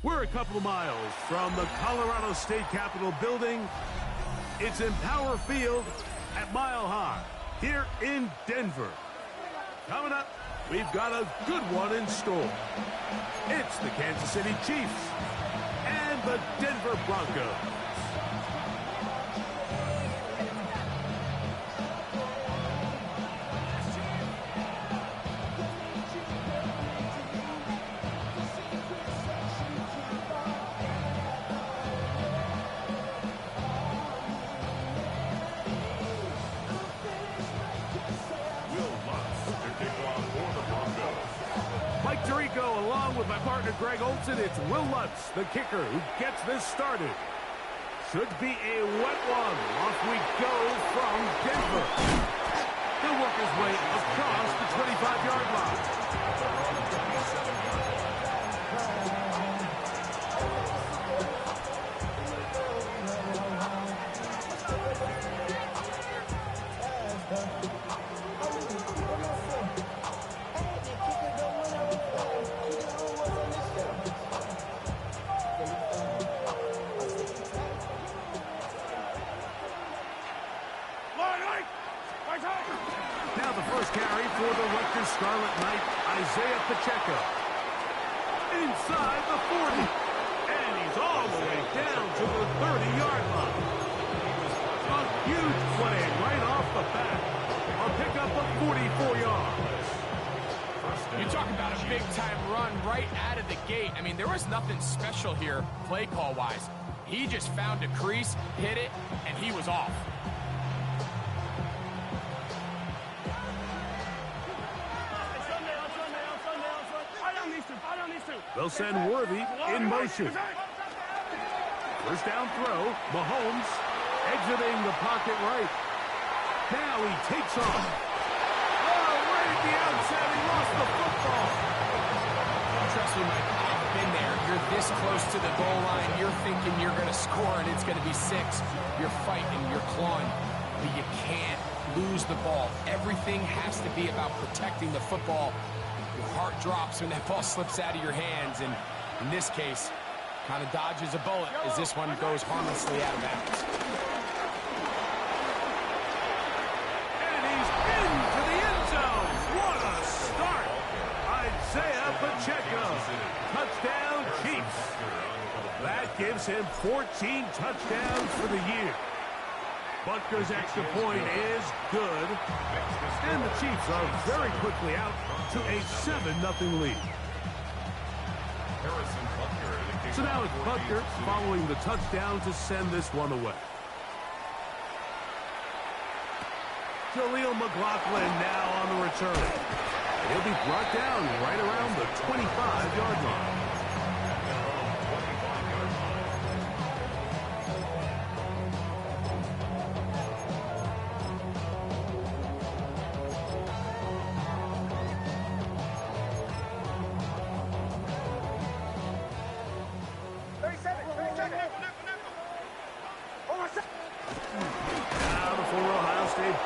We're a couple of miles from the Colorado State Capitol building. It's in Power Field at Mile High here in Denver. Coming up, we've got a good one in store. It's the Kansas City Chiefs and the Denver Broncos. Along with my partner Greg Olson, it's Will Lutz, the kicker, who gets this started. Should be a wet one. Off we go from Denver. He'll work his way across the 25-yard line. Now the first carry for the Rutgers Scarlet Knight, Isaiah Pacheco. Inside the 40. And he's all the way down to the 30-yard line. A huge play right off the bat. I'll pick up a 44 yards. You talk about a big-time run right out of the gate. I mean, there was nothing special here play call-wise. He just found a crease, hit it, and he was off. They'll send Worthy in motion. First down throw. Mahomes exiting the pocket right. Now he takes off. Oh, right at the outset, he lost the football. Trust me, Mike, I've been there. You're this close to the goal line. You're thinking you're going to score and it's going to be 6. You're fighting, you're clawing, but you can't lose the ball. Everything has to be about protecting the football. Your heart drops when that ball slips out of your hands, and in this case, kind of dodges a bullet as this one goes harmlessly out of bounds. And he's into the end zone. What a start. Isaiah Pacheco. Touchdown, Chiefs. That gives him 14 touchdowns for the year. Butker's extra point is good. And the Chiefs are very quickly out to a 7-0 lead. So now it's Butker following the touchdown to send this one away. Jaleel McLaughlin now on the return. He'll be brought down right around the 25-yard line.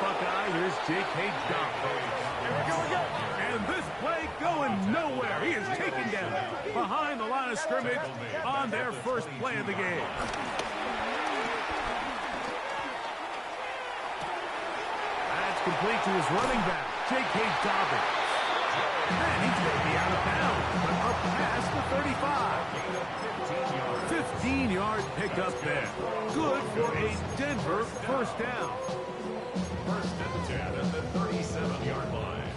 Buckeye, here's J.K. Dobbins. And this play going nowhere. He is taken down behind the line of scrimmage on their first play of the game. That's complete to his running back, J.K. Dobbins. And he's going to be out of bounds, but up past the 35. 15-yard pickup there. Good for a Denver first down. First and 10 at the 37-yard line.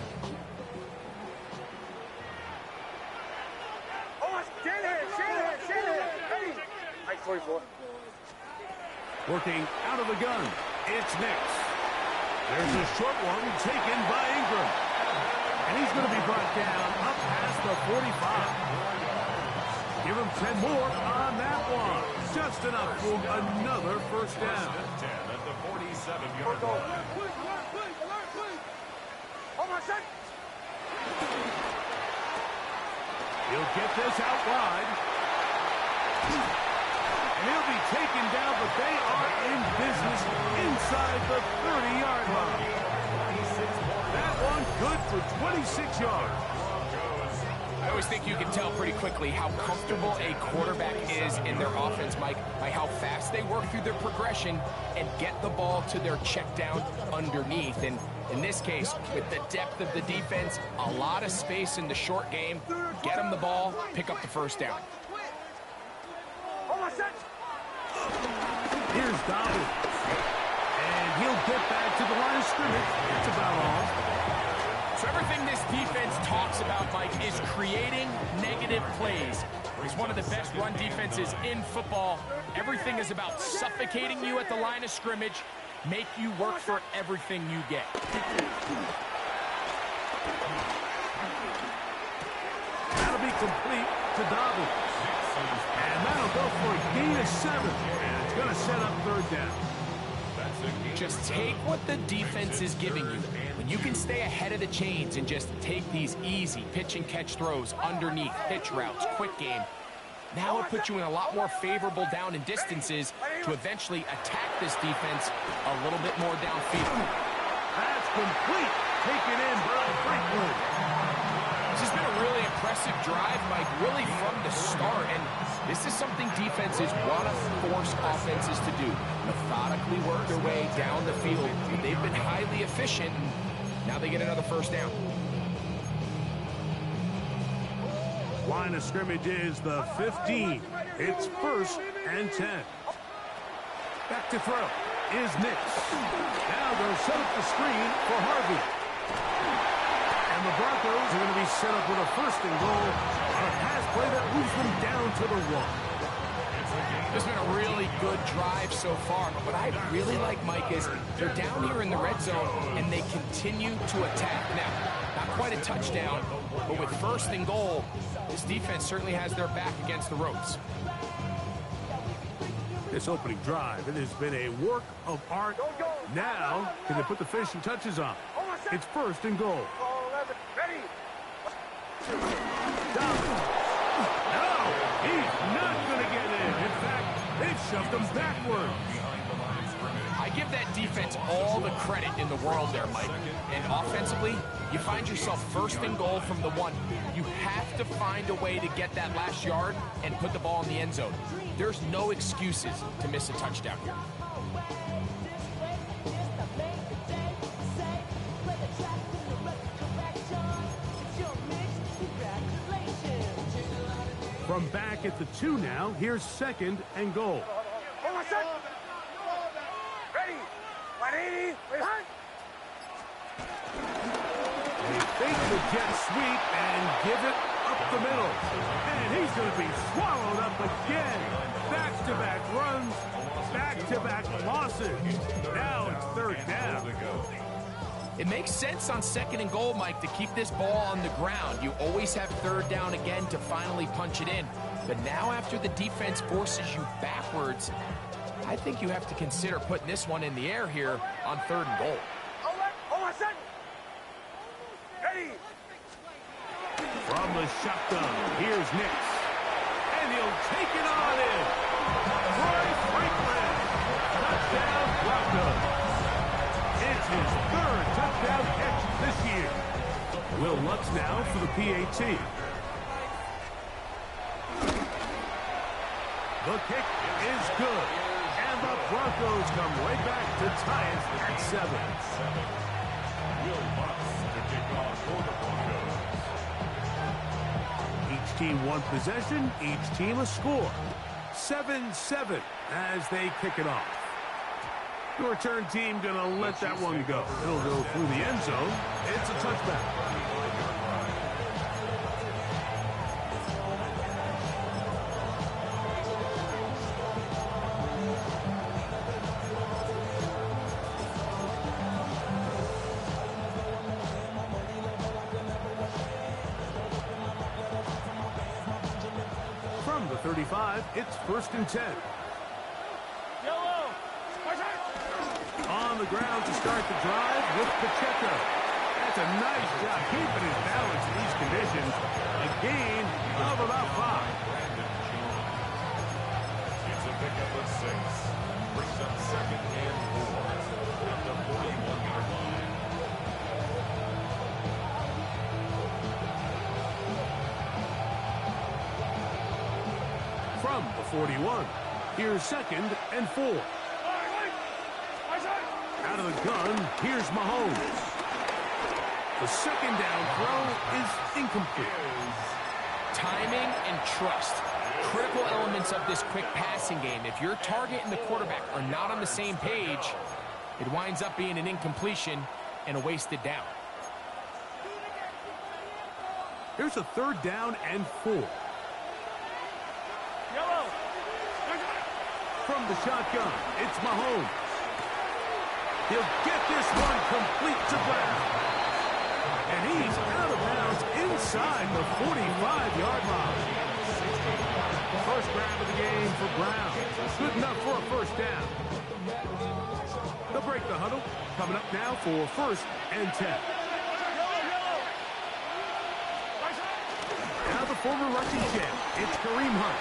Oh, get it! Hey! Nice 44. Working out of the gun. It's Nix. There's a short one taken by Ingram. And he's going to be brought down up past the 45. Give him 10 more on that one. Just enough for another first down. 10 at the 47-yard line. He'll get this out wide. And he'll be taken down, but they are in business inside the 30-yard line. That one good for 26 yards. I always think you can tell pretty quickly how comfortable a quarterback is in their offense, Mike, by how fast they work through their progression and get the ball to their check down underneath. And in this case, with the depth of the defense, a lot of space in the short game, get them the ball, pick up the first down. Here's Donald. And he'll get back to the line of scrimmage. That's about all. So everything this defense talks about, Mike, is creating negative plays. It's one of the best run defenses in football. Everything is about suffocating you at the line of scrimmage, make you work for everything you get. That'll be complete to Dobbins. And that'll go for a gain of 7. And it's going to set up third down. Just take what the defense is giving you. When you can stay ahead of the chains and just take these easy pitch and catch throws underneath, pitch routes, quick game, now it puts you in a lot more favorable down and distances to eventually attack this defense a little bit more downfield. That's complete. Taken in by Franklin. This has been a really impressive drive, Mike, really from the start. And this is something defenses want to force offenses to do. Methodically work their way down the field. But they've been highly efficient, and now they get another first down. Line of scrimmage is the 15. It's 1st and 10. Back to throw is Nix. Now they'll set up the screen for Harvey. And the Broncos are going to be set up with a 1st and goal on a pass play that moves them down to the 1. This has been a really good drive so far. But what I really like, Mike, is they're down here in the red zone, and they continue to attack. Now, not quite a touchdown, but with 1st and goal, this defense certainly has their back against the ropes. This opening drive, it has been a work of art. Now, can they put the finishing touches on? It's 1st and goal. Dobbins. No, he's not going to get in. In fact, they've shoved him backwards. I give that defense all the credit in the world there, Mike. And offensively, you find yourself 1st and goal from the 1. You have to find a way to get that last yard and put the ball in the end zone. There's no excuses to miss a touchdown here. From back at the 2 now, here's 2nd and goal. Ready. 180. Behind. They fake the jet sweep and give it up the middle. And he's going to be swallowed up again. Back-to-back runs, back-to-back losses. Now it's 3rd down. It makes sense on 2nd and goal, Mike, to keep this ball on the ground. You always have 3rd down again to finally punch it in. But now after the defense forces you backwards, I think you have to consider putting this one in the air here on 3rd and goal. Hold on, son. Ready. From the shotgun, here's Nix. And he'll take it on in. Troy Franklin. Touchdown, Broncos. It's his 3rd touchdown catch this year. Will Lutz now for the PAT. The kick is good. And the Broncos come right back to tie it at 7. Will Lutz to kick off for the Broncos. Each team 1 possession, each team a score. 7-7 as they kick it off. The return team going to let that one go. It'll go through the end zone. It's a touchback. From the 35, it's 1st and 10. On the ground to start the drive with Pacheco. That's a nice job keeping his balance in these conditions. A gain of about 5. It's a pickup of 6. Brings up 2nd and 4. At the 41-yard line. from the 41. Here's 2nd and 4. Out of the gun, here's Mahomes. The 2nd down throw is incomplete. Timing and trust. Critical elements of this quick passing game. If your target and the quarterback are not on the same page, it winds up being an incompletion and a wasted down. Here's a 3rd down and 4. From the shotgun, it's Mahomes. He'll get this one complete to Brown. And he's out of bounds inside the 45-yard line. First grab of the game for Brown. Good enough for a 1st down. They'll break the huddle. Coming up now for 1st and 10. Now the former Russian champ, it's Kareem Hunt.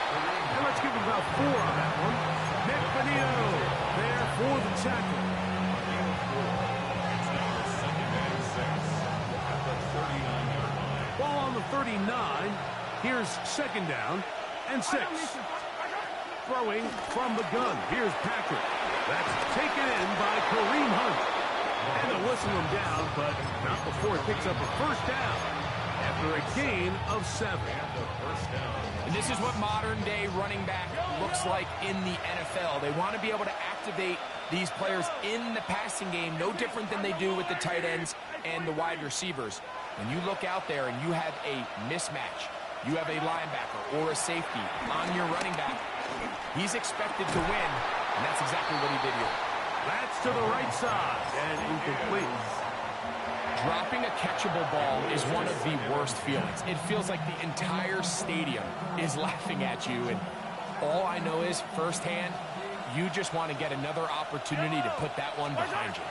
And let's give him about 4 on that one. Nick Benito there for the tackle. Ball on the 39. Here's 2nd down and 6. Throwing from the gun. Here's Patrick. That's taken in by Kareem Hunt. And they'll whistle him down, but not before he picks up a 1st down after a gain of 7. And this is what modern-day running back looks like in the NFL. They want to be able to activate these players in the passing game, no different than they do with the tight ends and the wide receivers. When you look out there and you have a mismatch, you have a linebacker or a safety on your running back, he's expected to win, and that's exactly what he did here. That's to the right side and incomplete. Dropping a catchable ball is one of the worst feelings. It feels like the entire stadium is laughing at you, and all I know is firsthand, you just want to get another opportunity to put that one behind you.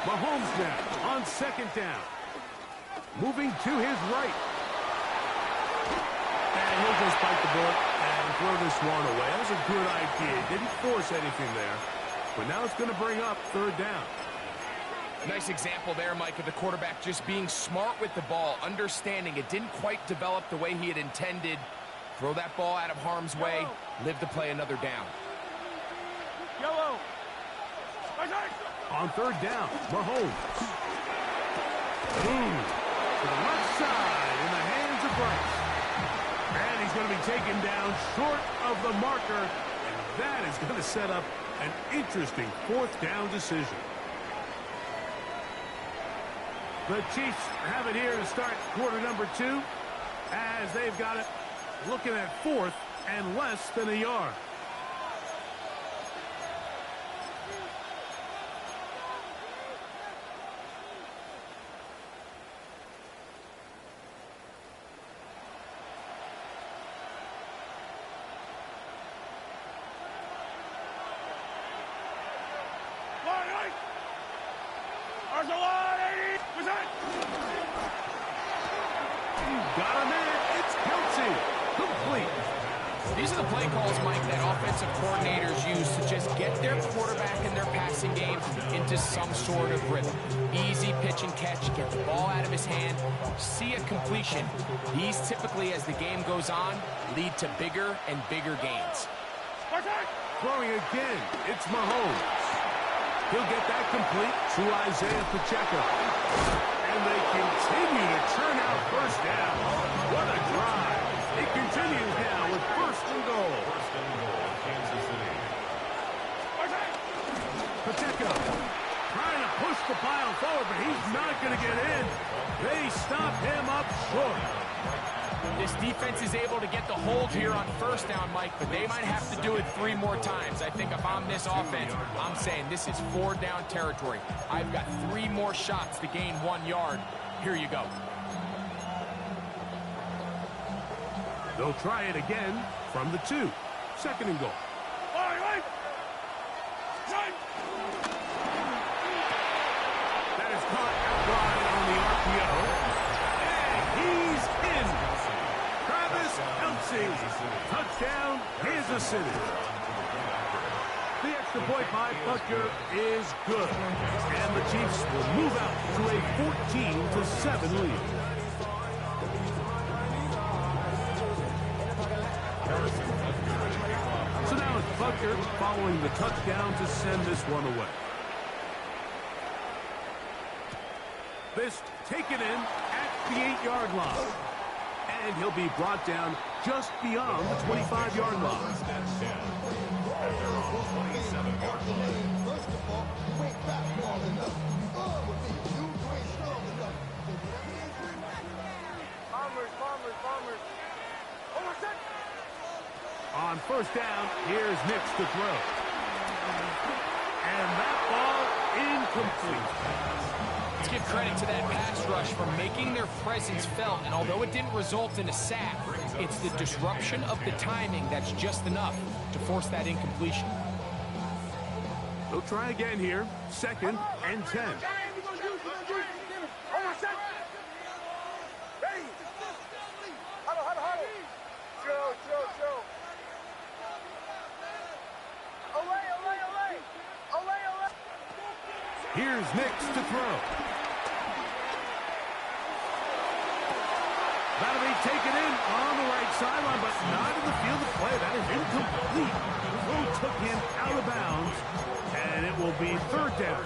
Mahomes now on 2nd down. Moving to his right. And he'll just bite the bullet and throw this one away. That was a good idea. Didn't force anything there. But now it's going to bring up 3rd down. Nice example there, Mike, of the quarterback just being smart with the ball, understanding it didn't quite develop the way he had intended. Throw that ball out of harm's way, live to play another down. On 3rd down, Mahomes. Boom. To the left side in the hands of Bryce. And he's going to be taken down short of the marker. And that is going to set up an interesting 4th down decision. The Chiefs have it here to start quarter number 2, as they've got it looking at 4th and less than a yard. Got him in. It's Kelsey. Complete. These are the play calls, Mike, that offensive coordinators use to just get their quarterback and their passing game into some sort of rhythm. Easy pitch and catch, get the ball out of his hand, see a completion. These typically, as the game goes on, lead to bigger and bigger gains. Throwing again, it's Mahomes. He'll get that complete to Isaiah Pacheco. And they continue to churn out 1st down. What a drive. It continues now with 1st and goal. Kansas City. Pacheco trying to push the pile forward, but he's not going to get in. They stop him up short. This defense is able to get the hold here on 1st down, Mike, but they might have to do it 3 more times. I think if I'm this offense, I'm saying this is 4 down territory. I've got 3 more shots to gain 1 yard. Here you go. They'll try it again from the 2. 2nd and goal. That is caught out wide on the RPO. And he's in. Travis Kelce. Touchdown, Kansas City. The extra point by Butker is good. And the Chiefs will move out to a 14-7 lead. So now it's Butker following the touchdown to send this one away. This taken in at the 8-yard line. And he'll be brought down just beyond the 25-yard line. On first down, here's Nix to throw. And that ball incomplete. Let's give credit to that pass rush for making their presence felt, and although it didn't result in a sack, it's the disruption of the timing that's just enough to force that incompletion. They'll try again here. 2nd and 10. Here's Nix to throw. That'll be taken in on the right sideline, but not in the field of play. That is incomplete. The throw took him out of bounds, and it will be 3rd down.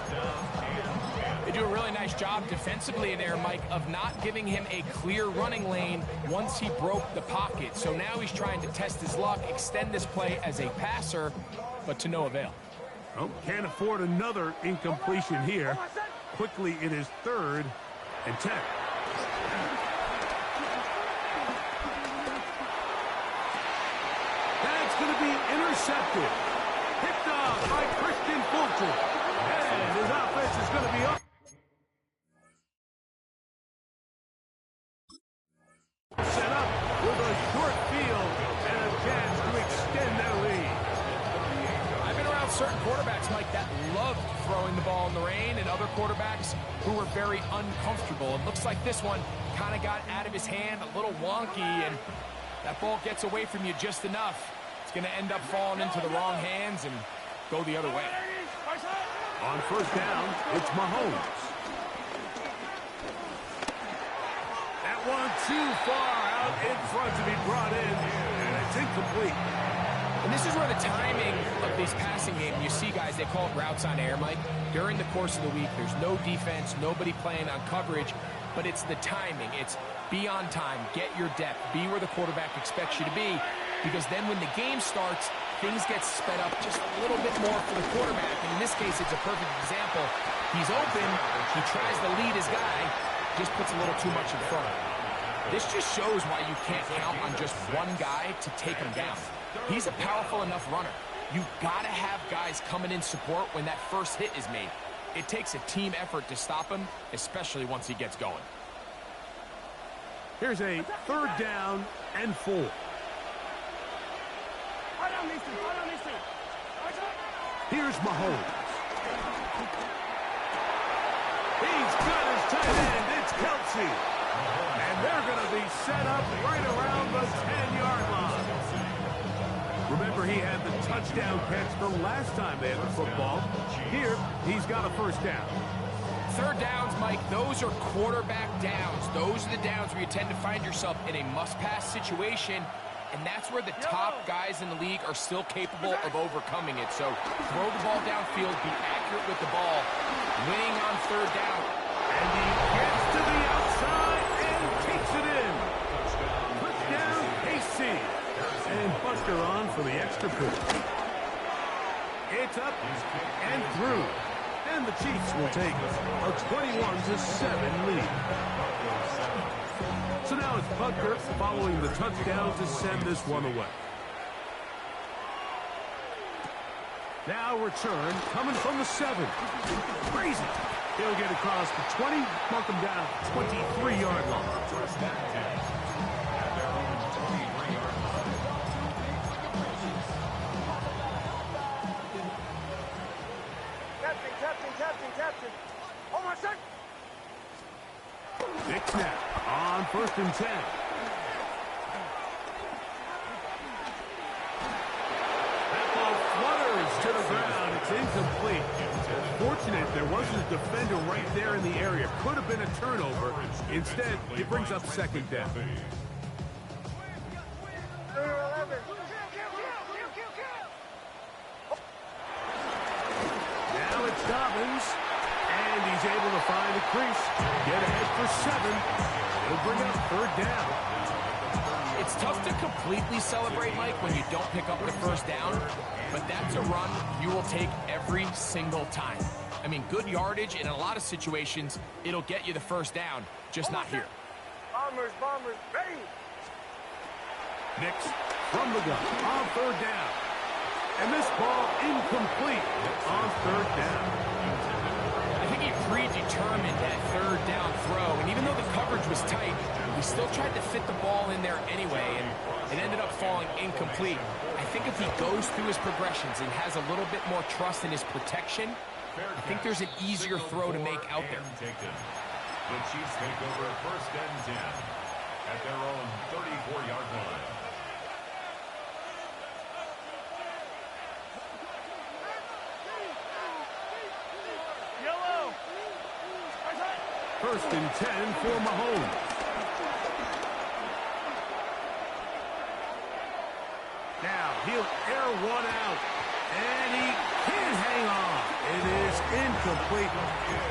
They do a really nice job defensively there, Mike, of not giving him a clear running lane once he broke the pocket. So now he's trying to test his luck, extend this play as a passer, but to no avail. Oh, can't afford another incompletion here. Quickly, it is 3rd and 10. That's going to be intercepted. Picked off by Christian Fulton. And his offense is going to be up. Set up with a short field and a chance to extend their lead. I've been around certain quarterbacks, Mike, that loved throwing the ball in the rain, and other quarterbacks who were very uncomfortable. It looks like this one kind of got out of his hand, a little wonky, and that ball gets away from you just enough. It's going to end up falling into the wrong hands and go the other way. On first down, it's Mahomes. That one too far out in front to be brought in, and it's incomplete. And this is where the timing of this passing game, you see, guys, they call it routes on air, Mike. During the course of the week, there's no defense, nobody playing on coverage, but it's the timing. It's be on time, get your depth, be where the quarterback expects you to be, because then when the game starts, things get sped up just a little bit more for the quarterback. And in this case, it's a perfect example. He's open, he tries to lead his guy, just puts a little too much in front. This just shows why you can't count on just one guy to take him down. He's a powerful enough runner. You've got to have guys coming in support when that first hit is made. It takes a team effort to stop him, especially once he gets going. Here's a 3rd down and 4. Here's Mahomes. He's got his tight end. It's Kelsey. And they're going to be set up right around the 10-yard line. Remember, he had the touchdown catch the last time they had the football. Here, he's got a first down. 3rd downs, Mike, those are quarterback downs. Those are the downs where you tend to find yourself in a must-pass situation, and that's where the top guys in the league are still capable of overcoming it. So throw the ball downfield, be accurate with the ball, winning on 3rd down. And he gets to the outside and takes it in. Touchdown, KC. And Buster on for the extra point. It's up and through. And the Chiefs will take a 21-7 lead. So now it's Butker following the touchdown to send this one away. Now return coming from the 7. Crazy. He'll get across the 20, mark him down 23-yard line. Captain. Oh, my son. Big snap on 1st and 10. That ball flutters to the ground. It's incomplete. Fortunate there wasn't a defender right there in the area. Could have been a turnover. Instead, it brings up 2nd down. 11. increase. Get ahead for 7. It'll bring up 3rd down. It's tough to completely celebrate, Mike, when you don't pick up the first down, but that's a run you will take every single time. I mean, good yardage, and in a lot of situations, it'll get you the first down, just not here. Bombers, ready. Nix from the gun on 3rd down. And this ball incomplete on 3rd down. I think he predetermined that 3rd down throw, and even though the coverage was tight, he still tried to fit the ball in there anyway, and it ended up falling incomplete. I think if he goes through his progressions and has a little bit more trust in his protection, I think there's an easier throw to make out there. The Chiefs take over 1st and 10 at their own 34-yard line. Yellow. 1st and 10 for Mahomes. Now he'll air one out, and he can't hang on. It is incomplete.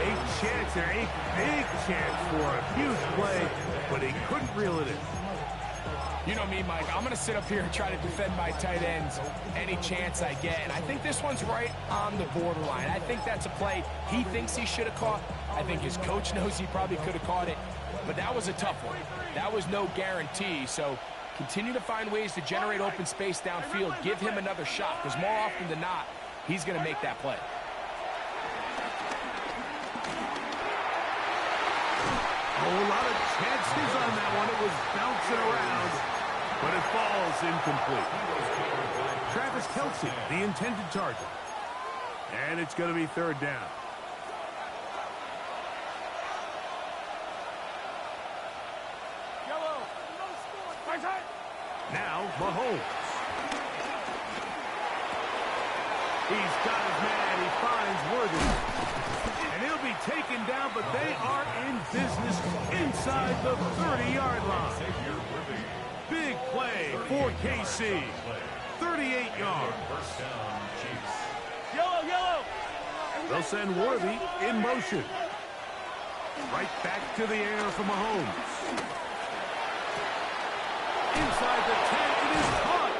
A chance there, a big chance for a huge play, but he couldn't reel it in. You know me, Mike. I'm going to sit up here and try to defend my tight ends any chance I get. And I think this one's right on the borderline. I think that's a play he thinks he should have caught. I think his coach knows he probably could have caught it. But that was a tough one. That was no guarantee. So continue to find ways to generate open space downfield. Give him another shot, because more often than not, he's going to make that play. A whole lot of chances on that one. It was bouncing around, but it falls incomplete. Travis Kelce, the intended target. And it's going to be 3rd down. Yellow. Now, Mahomes. He's got his man. He finds Worthy. And he'll be taken down, but they are in business inside the 30-yard line. Big play for KC. 38 yards. Yellow. They'll send Worthy in motion. Right back to the air for Mahomes. Inside the 10, it is caught.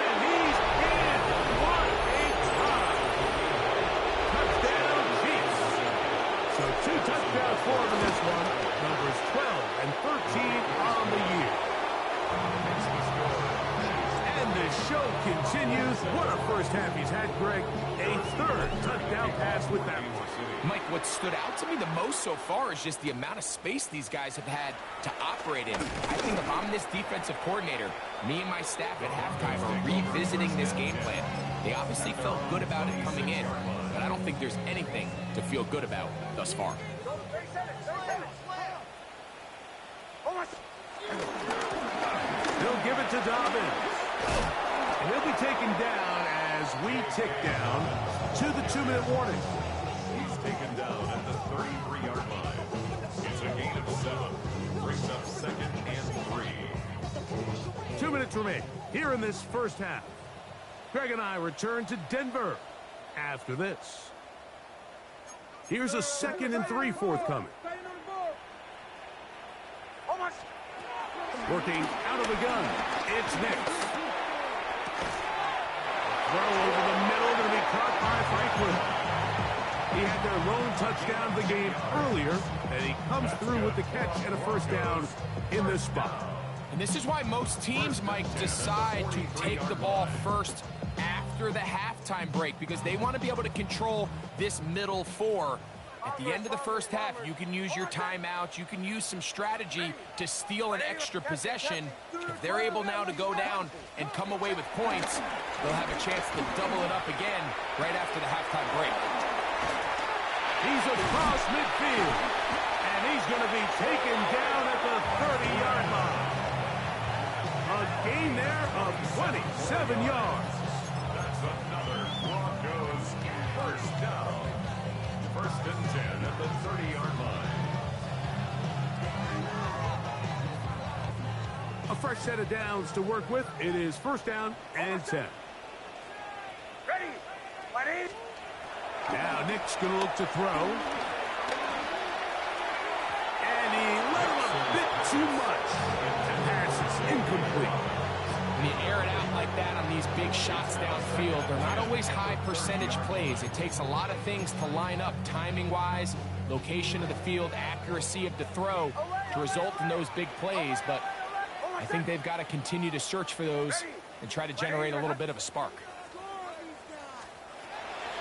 And he's in. What a time. Touchdown, Chiefs. So 2 touchdowns for him in this one. Numbers 12 and 13 on the year. And the show continues. What a first half he's had, Greg. A 3rd touchdown pass with that one. Mike, what stood out to me the most so far is just the amount of space these guys have had to operate in. I think if I'm this defensive coordinator, me and my staff at halftime are revisiting this game plan. They obviously felt good about it coming in, but I don't think there's anything to feel good about thus far. He'll give it to Dobbins. And he'll be taken down as we tick down to the 2-minute warning. He's taken down at the 33-yard line. It's a gain of 7. Brings up 2nd and 3. 2 minutes remain here in this first half. Greg and I return to Denver after this. Here's a 2nd and 3 forthcoming. Working out of the gun. It's Nix. Throw over the middle, going to be caught by Franklin. He had their lone touchdown of the game earlier, and he comes through with the catch and a first down in this spot. And this is why most teams, Mike, decide to take the ball first after the halftime break, because they want to be able to control this middle 4. At the end of the first half, you can use your timeouts. You can use some strategy to steal an extra possession. If they're able now to go down and come away with points, they'll have a chance to double it up again right after the halftime break. He's across midfield, and he's going to be taken down at the 30-yard line. A gain there of 27 yards. That's another Broncos first down. 1st and 10 at the 30-yard line. A fresh set of downs to work with. It is 1st down and 10. Ready. Now Nick's going to look to throw. too much. Pass is incomplete. When you air it out like that on these big shots downfield, they're not always high percentage plays. It takes a lot of things to line up timing-wise, location of the field, accuracy of the throw to result in those big plays. But I think they've got to continue to search for those and try to generate a little bit of a spark.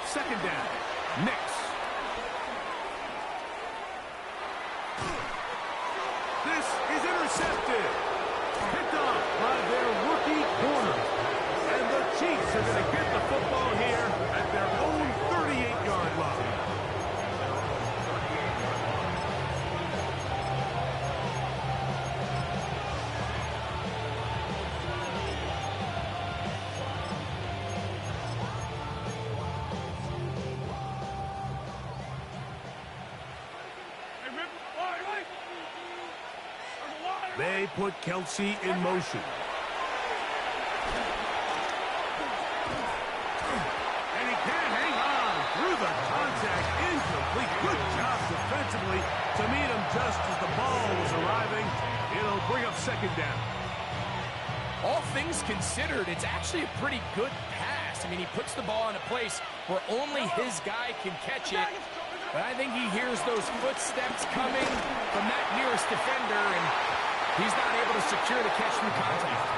Second down. Nix. This is intercepted. Picked off by their rookie corner. And the Chiefs are going to get the football here at their own 38-yard line. They put Kelsey in motion. And he can't hang on through the contact. Incomplete. Good job defensively to meet him just as the ball was arriving. It'll bring up second down. All things considered, it's actually a pretty good pass. I mean, he puts the ball in a place where only his guy can catch it. But I think he hears those footsteps coming from that nearest defender, and he's not able to secure the catch through contact.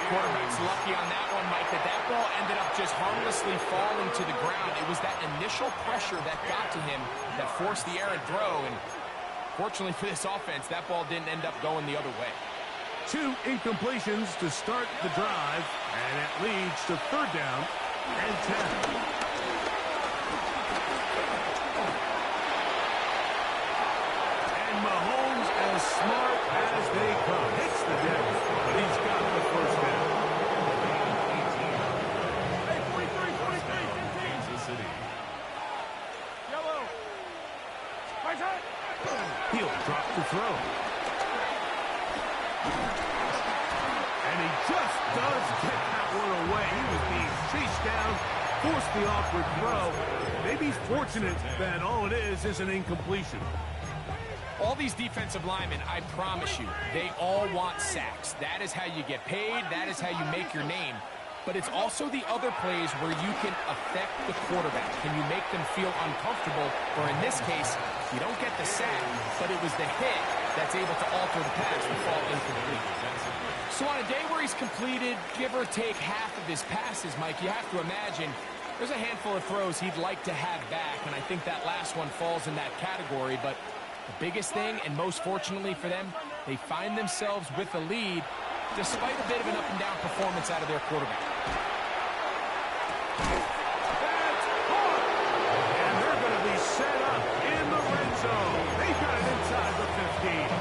Quarterback's lucky on that one, Mike, that ball ended up just harmlessly falling to the ground. It was that initial pressure that got to him that forced the errant throw, and fortunately for this offense, that ball didn't end up going the other way. 2 incompletions to start the drive, and it leads to third down and 10. Mahomes, as smart as they come, hits the deck, but he's got the first down. Hey, 43, Kansas City. Yellow. Right side. He'll drop the throw. And he just does get that one away. He was being chased down, forced the awkward throw. Maybe he's fortunate that all it is an incompletion. All these defensive linemen, I promise you, they all want sacks. That is how you get paid. That is how you make your name. But it's also the other plays where you can affect the quarterback. Can you make them feel uncomfortable? Or in this case, you don't get the sack, but it was the hit that's able to alter the pass and fall incomplete. So on a day where he's completed, give or take half of his passes, Mike, you have to imagine there's a handful of throws he'd like to have back, and I think that last one falls in that category. But the biggest thing, and most fortunately for them, they find themselves with a lead despite a bit of an up-and-down performance out of their quarterback. That's caught! And they're going to be set up in the red zone. They've got it inside the 15.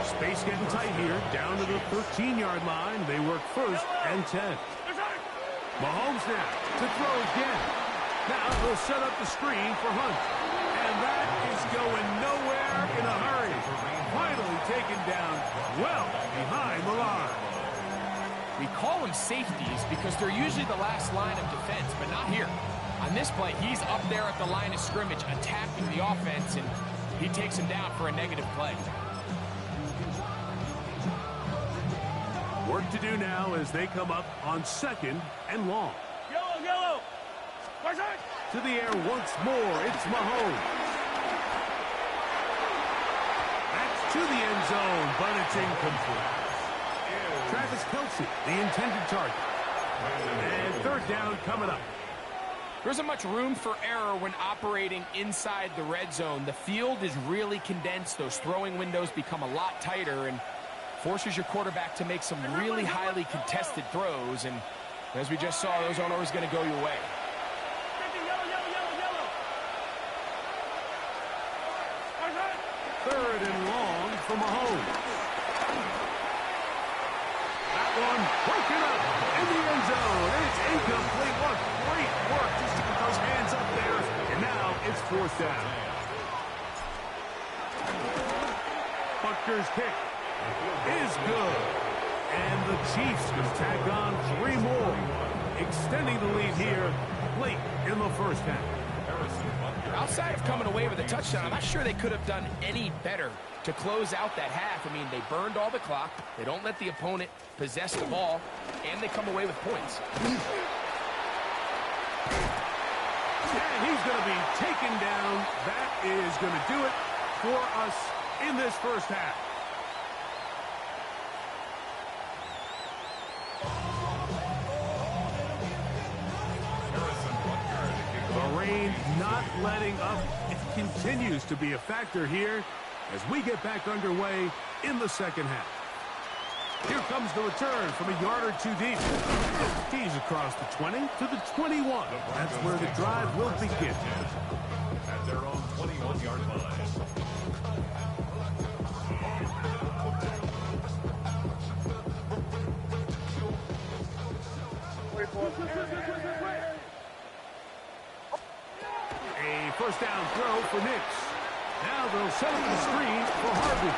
Space getting tight here, down to the 13-yard line. They work first and 10. Mahomes now to throw again. Now they'll set up the screen for Hunt. And that is going nowhere in a hurry. Finally taken down well behind the line. We call them safeties because they're usually the last line of defense, but not here. On this play, he's up there at the line of scrimmage attacking the offense, and he takes him down for a negative play. Work to do now as they come up on second and long. Yellow, yellow. Right side. To the air once more, it's Mahomes. That's to the end zone, but it's incomplete. Travis Kelce, the intended target. And third down coming up. There isn't much room for error when operating inside the red zone. The field is really condensed. Those throwing windows become a lot tighter and forces your quarterback to make some really highly contested throws. And as we just saw, those aren't always going to go your way. Third and long for Mahomes. That one broken up in the end zone. It's incomplete. What great work just to get those hands up there. And now it's fourth down. Buckner's kick is good. And the Chiefs can tack on 3 more, extending the lead here late in the first half. Outside of coming away with a touchdown, I'm not sure they could have done any better to close out that half. I mean, they burned all the clock. They don't let the opponent possess the ball, and they come away with points. And he's going to be taken down. That is going to do it for us in this first half. The rain not letting up. It continues to be a factor here as we get back underway in the second half. Here comes the return from a yard or two deep. He's across the 20 to the 21. That's where the drive will begin. At their own 21-yard line. A first down throw for Nix. Now they'll set up the screen for Harvey.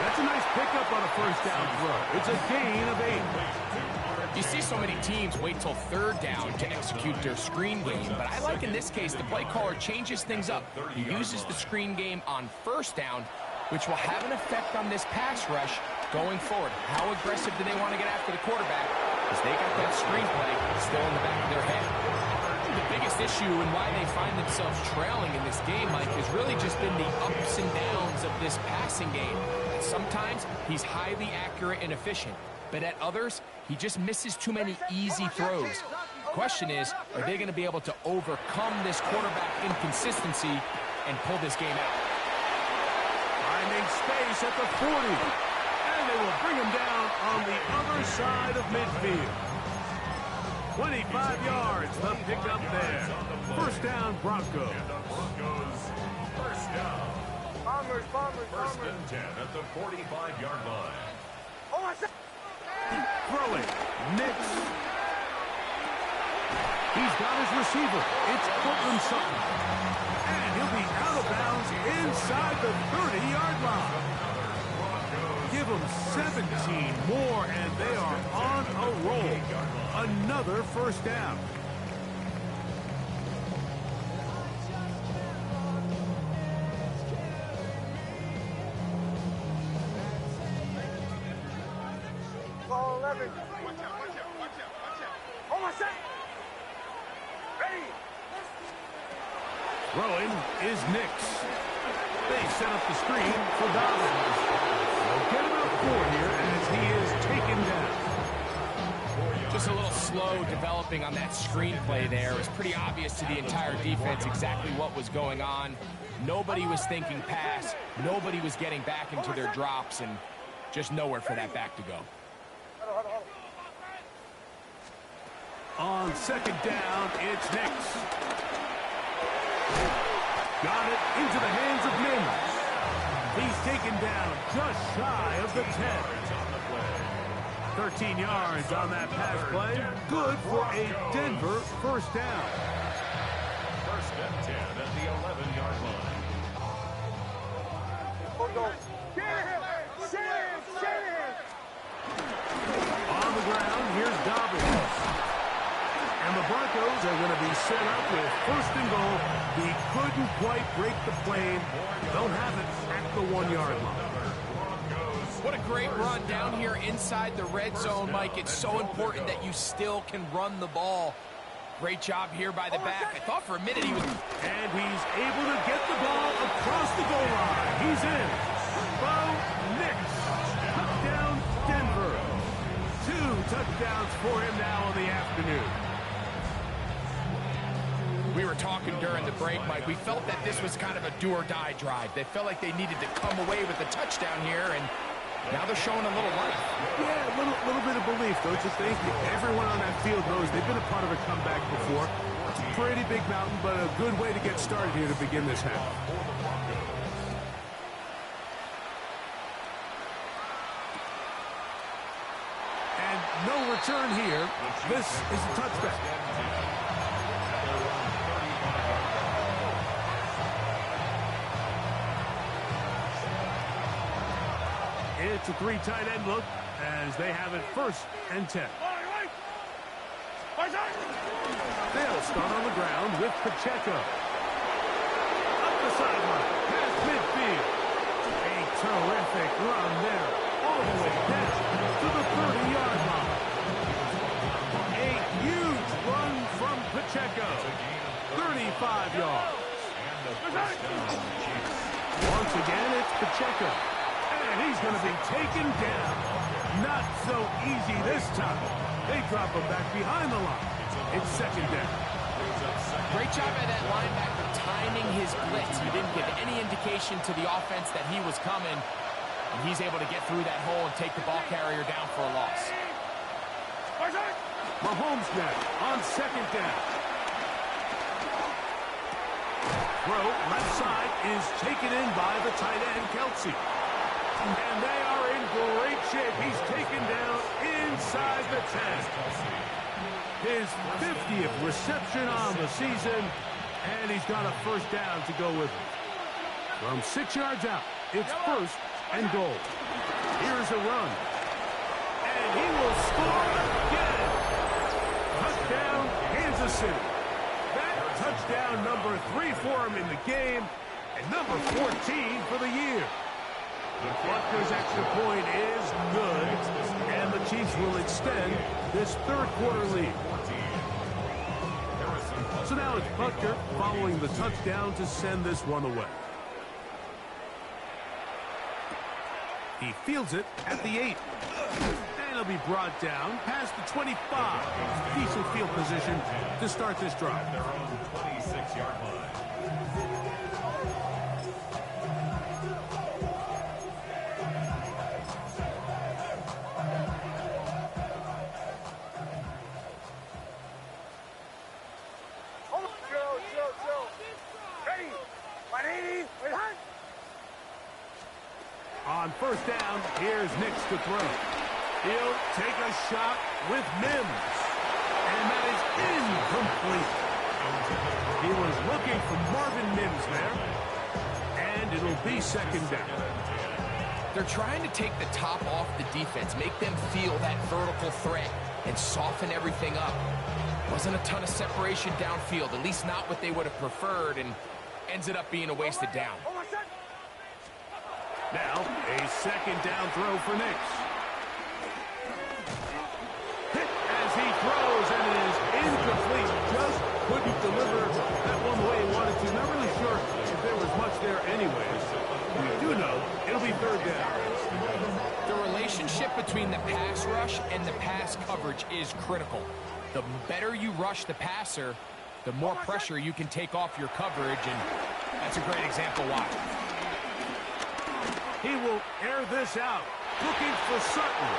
That's a nice pickup on a first down throw. It's a gain of 8. You see so many teams wait till third down to execute their screen game, but I like in this case the play caller changes things up. He uses the screen game on first down, which will have an effect on this pass rush going forward. How aggressive do they want to get after the quarterback? Because they got that screen play still in the back of their head. The biggest issue and why they find themselves trailing in this game, Mike, has really just been the ups and downs of this passing game. Sometimes he's highly accurate and efficient, but at others, he just misses too many easy throws. The question is, are they going to be able to overcome this quarterback inconsistency and pull this game out? Finding space at the 40. And they will bring him down on the other side of midfield. 25 yards, the pickup there. First down, Broncos. First down. Bombers. First and 10 at the 45-yard line. Oh, I said. Throwing. Nix. He's got his receiver. It's Cortland Sutton. And he'll be out of bounds inside the 30-yard line. Give them 17 more, and they are on a roll. Another first down. Ball 11. Watch out. Oh, I said. Ready. Throwing is Nix. They set up the screen for Dobbins. They'll get about 4 here as he is taken down. Just a little slow developing on that screenplay there. It was pretty obvious to the entire defense exactly what was going on. Nobody was thinking pass. Nobody was getting back into their drops, and just nowhere for that back to go. On second down, it's Nix. Got it into the hands of Mims. He's taken down just shy of the 10. 13 yards on that pass play. Good for a Denver first down. First and 10 at the 11-yard line. On the ground, here's Dobbins. And the Broncos are going to be set up with first and goal. He couldn't quite break the plane. They'll have it at the 1-yard line. What a great run down here inside the red zone, Mike. It's so important that you still can run the ball. Great job here by the back. I thought for a minute he was... And he's able to get the ball across the goal line. He's in. Bo Nix. Touchdown, Denver. 2 touchdowns for him now in the afternoon. We were talking during the break, Mike. We felt that this was kind of a do-or-die drive. They felt like they needed to come away with a touchdown here, and now they're showing a little life. Yeah, a little bit of belief, don't you think? Everyone on that field knows they've been a part of a comeback before. It's a pretty big mountain, but a good way to get started here to begin this half. And no return here. This is a touchdown. It's a 3 tight end look as they have it first and 10. They'll start on the ground with Pacheco. sideline, past midfield. A terrific run there, all the way down to the 30-yard line. A huge run from Pacheco. 35 yards. Once again, it's Pacheco. And he's going to be taken down. Not so easy this time. They drop him back behind the line. It's second down. Great job by that linebacker timing his blitz. He didn't give any indication to the offense that he was coming. And he's able to get through that hole and take the ball carrier down for a loss. Mahomes now on second down. Throw left side is taken in by the tight end, Kelsey. And they are in great shape. He's taken down inside the 10. His 50th reception on the season, and he's got a first down to go with it. From 6 yards out, it's first and goal. Here's a run. And he will score again. Touchdown, Kansas City. That touchdown number 3 for him in the game, and number 14 for the year. Butker's extra point is good, and the Chiefs will extend this third quarter lead. So now it's Butker following the touchdown to send this one away. He fields it at the 8. And he'll be brought down past the 25. Decent field position to start this drive. Their own 26-yard line. On first down, here's Nix to throw. He'll take a shot with Mims. And that is incomplete. He was looking for Marvin Mims there. And it'll be second down. They're trying to take the top off the defense, make them feel that vertical threat, and soften everything up. Wasn't a ton of separation downfield, at least not what they would have preferred, and ends it up being a wasted down. Now, a second down throw for Nix. Hit as he throws, and it is incomplete. Just couldn't deliver that one the way he wanted to. Not really sure if there was much there anyways. We do know it'll be third down. The relationship between the pass rush and the pass coverage is critical. The better you rush the passer, the more pressure you can take off your coverage, and that's a great example why. He will air this out, looking for Sutton.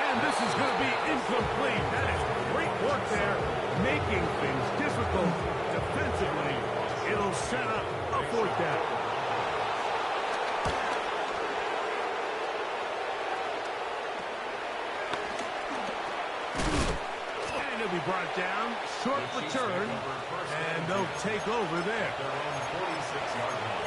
And this is going to be incomplete. That is great work there, making things difficult defensively. It'll set up a fourth down. And he'll be brought down, short return, and they'll take over there. Their own 46-yard line.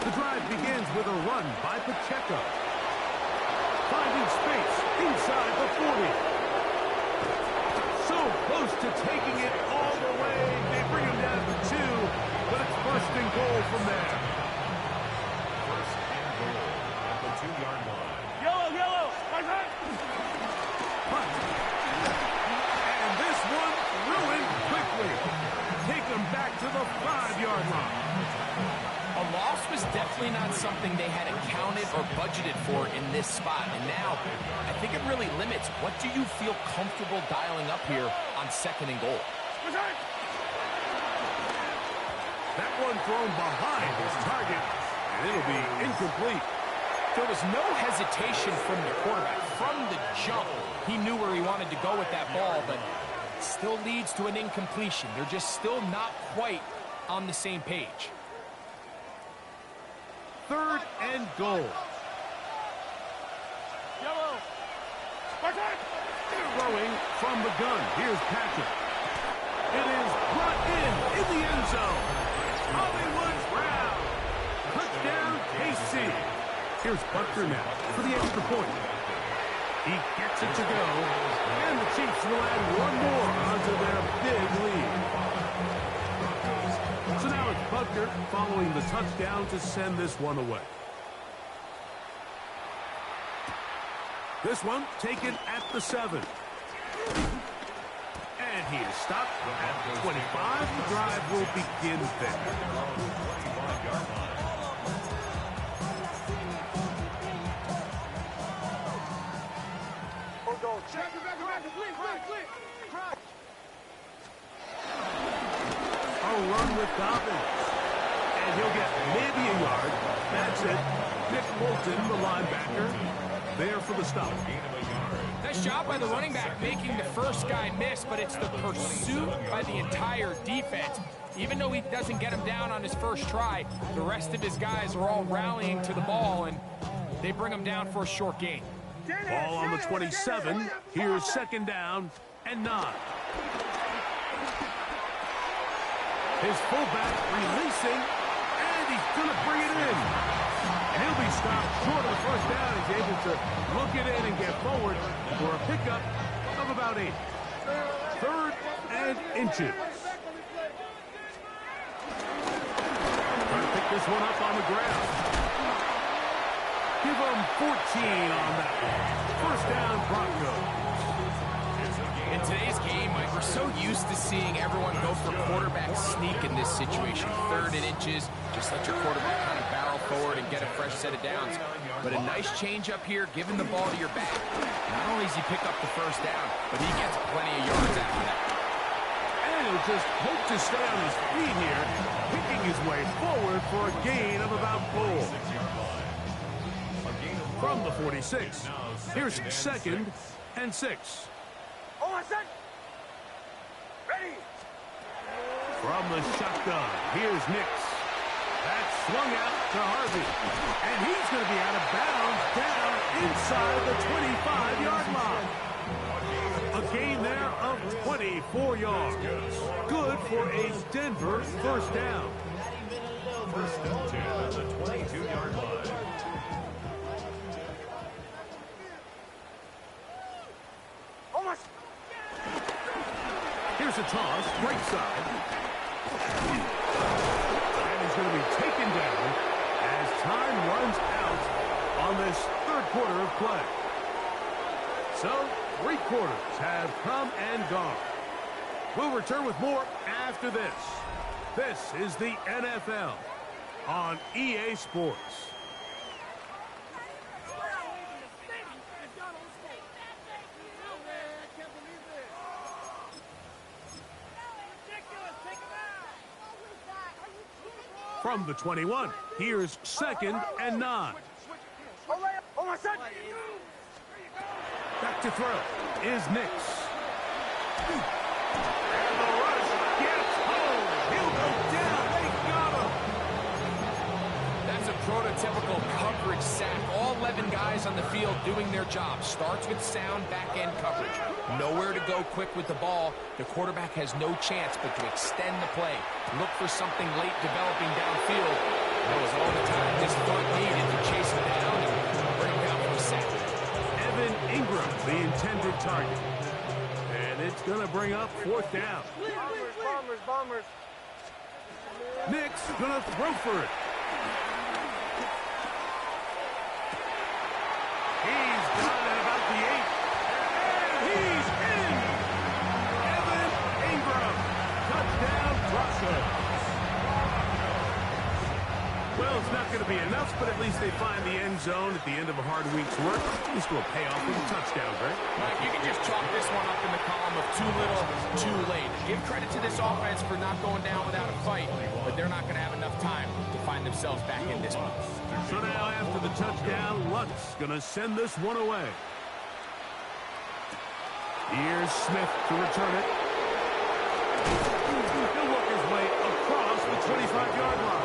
The drive begins with a run by Pacheco. Finding space inside the 40. So close to taking it all the way. They bring him down to 2, but it's first and goal from there. First and goal at the 2-yard line. Yellow. Punt. And this one ruined quickly. Take them back to the 5-yard line. A loss was definitely not something they had accounted or budgeted for in this spot. And now, I think it really limits what do you feel comfortable dialing up here on second and goal. That one thrown behind his target, and it'll be incomplete. There was no hesitation from the quarterback. From the jump, he knew where he wanted to go with that ball, but it still leads to an incompletion. They're just still not quite on the same page. Third and goal. Throwing from the gun. Here's Patrick. It is brought in the end zone. Hollywood Brown. Touchdown, receive. Here's Butker now for the extra point. He gets it to go, and the Chiefs will add one more onto their big lead. So now it's Butker following the touchdown to send this one away. This one taken at the 7. And he is stopped at the 25. The drive will begin there. A run with Dobbins. And he'll get maybe a yard. That's it. Nick Bolton, the linebacker, there for the stop. Nice job by the running back making the first guy miss, but it's the pursuit by the entire defense. Even though he doesn't get him down on his first try, the rest of his guys are all rallying to the ball, and they bring him down for a short gain. Ball on the 27. Here's second down and 9. His fullback releasing, and he's going to bring it in. And he'll be stopped short of the first down. He's able to look it in and get forward for a pickup of about 8. 3rd and inches. Trying to pick this one up on the ground. Give them 14 on that one. First down, Broncos. In today's game, Mike, we're so used to seeing everyone go for quarterback sneak in this situation. 3rd and inches, just let your quarterback kind of barrel forward and get a fresh set of downs. But a nice change up here, giving the ball to your back. Not only does he pick up the first down, but he gets plenty of yards after that. And he'll just hope to stay on his feet here, picking his way forward for a gain of about 4. From the 46, here's 2nd and 6. Ready. From the shotgun, here's Nix. That's swung out to Harvey. And he's going to be out of bounds down inside the 25-yard line. A gain there of 24 yards. Good for a Denver first down. First and 10 at the 22-yard line. Here's a toss, right side. And he's going to be taken down as time runs out on this 3rd quarter of play. So, 3 quarters have come and gone. We'll return with more after this. This is the NFL on EA Sports. From the 21, here's 2nd and 9. Back to throw is Nix. And the rush gets home. He'll go down. They got him. That's a prototypical coverage sack. All 11 guys on the field doing their job. Starts with sound back-end coverage. Nowhere to go quick with the ball. The quarterback has no chance but to extend the play. Look for something late developing downfield. That was all the time this front needed to chase him down and bring him down for a sack. Evan Ingram, the intended target. And it's going to bring up 4th down. Bombers. Nix going to throw for it. He's got it about the 8. And he's in. Evan Ingram. Touchdown, Broncos. Well, it's not going to be enough, but at least they find the end zone at the end of a hard week's work. This will pay off with a touchdown, right? Mike, you can just chalk this one up in the column of too little, too late. Give credit to this offense for not going down without a fight, but they're not going to have enough time to find themselves back in this one. So now after the touchdown, Luck's going to send this one away. Here's Smith to return it. He'll work his way across the 25-yard line.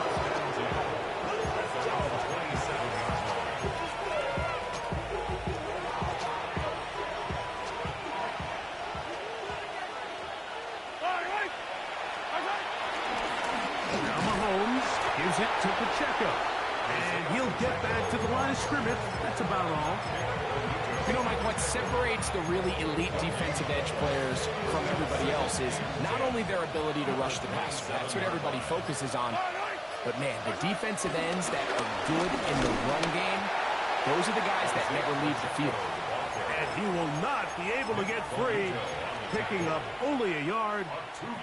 Now Mahomes gives it to Pacheco. And he'll get back to the line of scrimmage. That's about all. You know, Mike, what separates the really elite defensive edge players from everybody else is not only their ability to rush the passer. That's what everybody focuses on. But, man, the defensive ends that are good in the run game, those are the guys that never leave the field. And he will not be able to get free, picking up only a yard.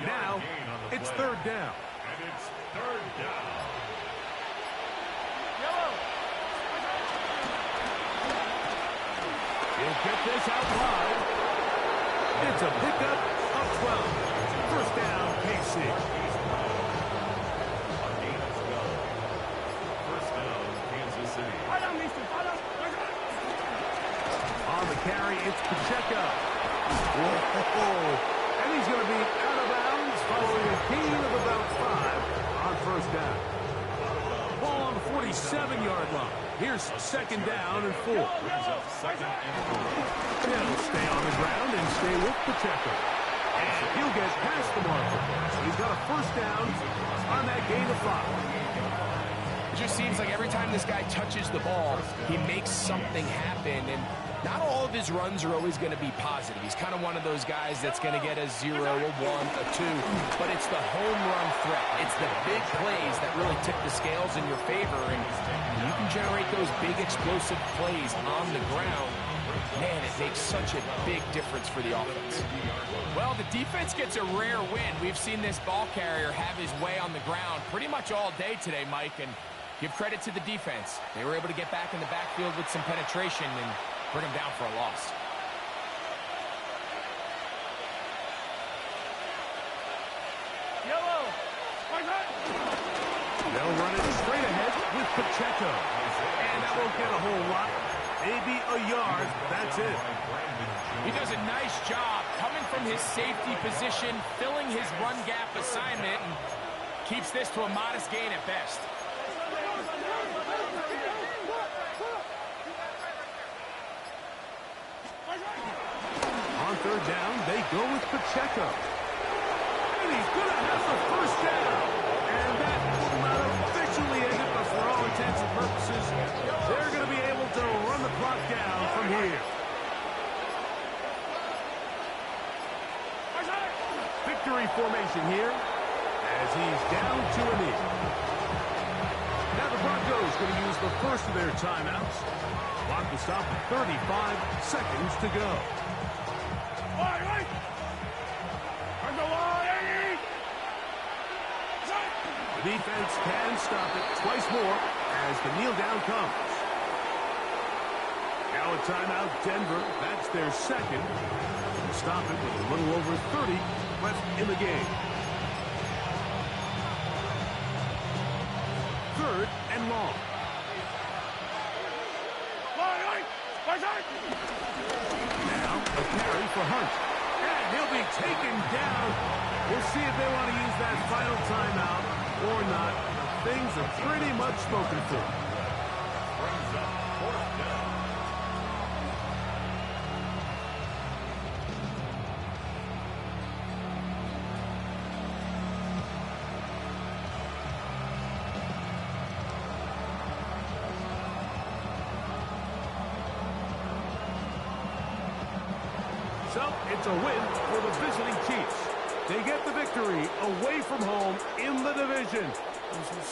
Now, it's third down. And it's third down. He'll get this out wide. It's a pickup of 12. First down, KC. First down, Kansas City. On the carry, it's Pacheco. Whoa. And he's going to be out of bounds following a gain of about 5 on first down. Ball on the 47-yard line. Here's second down and 4. Second and 4. He'll stay on the ground and stay with Pacheco. And he'll get past the marker. So he's got a first down on that gain of 5. It just seems like every time this guy touches the ball, he makes something happen. And not all of his runs are always going to be positive. He's kind of one of those guys that's going to get a 0, a 1, a 2. But it's the home run threat. It's the big plays that really tip the scales in your favor. And you can generate those big explosive plays on the ground. Man, it makes such a big difference for the offense. Well, the defense gets a rare win. We've seen this ball carrier have his way on the ground pretty much all day today, Mike. And give credit to the defense. They were able to get back in the backfield with some penetration and bring him down for a loss. They'll run it straight ahead with Pacheco. And that won't get a whole lot. Maybe a yard. That's it. He does a nice job coming from his safety position, filling his run gap assignment, and keeps this to a modest gain at best. On third down, they go with Pacheco. And he's going to have the first down. And that will not officially end it, but for all intents and purposes, they're going to be able to run the clock down from here. Victory formation here as he's down to a knee. Now the Broncos going to use the first of their timeouts. Clock will stop at 35 seconds to go. The defense can stop it twice more as the kneel down comes. Now a timeout, Denver. That's their second. They'll stop it with a little over 30 left in the game. Third and long. Now a carry for Hunt. And he'll be taken down. We'll see if they want to use that final timeout or not. Things are pretty much spoken for. Brings up fourth down. So it's a win for the visiting Chiefs. They get the victory away from home in the division.